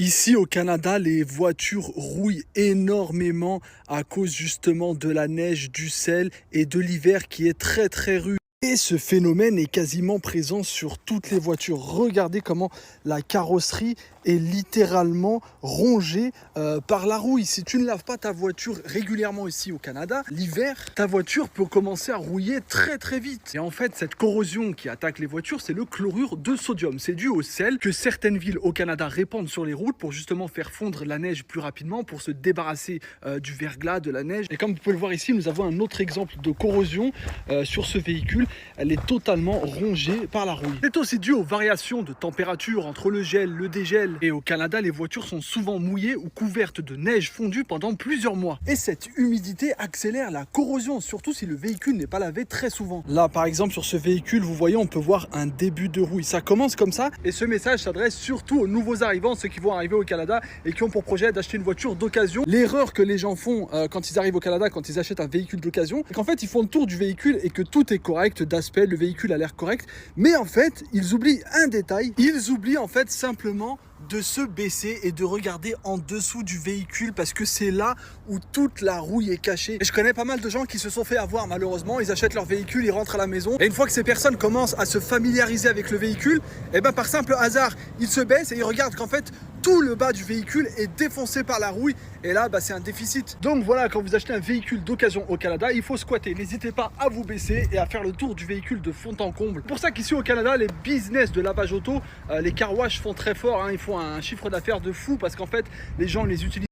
Ici au Canada, les voitures rouillent énormément à cause justement de la neige, du sel et de l'hiver qui est très rude. Et ce phénomène est quasiment présent sur toutes les voitures. Regardez comment la carrosserie est littéralement rongée par la rouille. Si tu ne laves pas ta voiture régulièrement ici au Canada, l'hiver, ta voiture peut commencer à rouiller très vite. Et en fait, cette corrosion qui attaque les voitures, c'est le chlorure de sodium. C'est dû au sel que certaines villes au Canada répandent sur les routes pour justement faire fondre la neige plus rapidement, pour se débarrasser du verglas, de la neige. Et comme vous pouvez le voir ici, nous avons un autre exemple de corrosion sur ce véhicule. Elle est totalement rongée par la rouille. C'est aussi dû aux variations de température entre le gel, le dégel. Et au Canada, les voitures sont souvent mouillées ou couvertes de neige fondue pendant plusieurs mois. Et cette humidité accélère la corrosion, surtout si le véhicule n'est pas lavé très souvent. Là, par exemple, sur ce véhicule, vous voyez, on peut voir un début de rouille. Ça commence comme ça. Et ce message s'adresse surtout aux nouveaux arrivants, ceux qui vont arriver au Canada et qui ont pour projet d'acheter une voiture d'occasion. L'erreur que les gens font quand ils arrivent au Canada, quand ils achètent un véhicule d'occasion, c'est qu'en fait, ils font le tour du véhicule et que tout est correct d'aspect, le véhicule a l'air correct. Mais en fait, ils oublient un détail. Ils oublient en fait simplement de se baisser et de regarder en dessous du véhicule parce que c'est là où toute la rouille est cachée. Et je connais pas mal de gens qui se sont fait avoir malheureusement. Ils achètent leur véhicule, ils rentrent à la maison et une fois que ces personnes commencent à se familiariser avec le véhicule, et ben par simple hasard, ils se baissent et ils regardent qu'en fait tout le bas du véhicule est défoncé par la rouille et là c'est un déficit. Donc voilà, quand vous achetez un véhicule d'occasion au Canada, il faut squatter. N'hésitez pas à vous baisser et à faire le tour du véhicule de fond en comble. Pour ça qu'ici au Canada, les business de lavage auto, les car wash font très fort, hein. Ils font un chiffre d'affaires de fou parce qu'en fait les gens les utilisent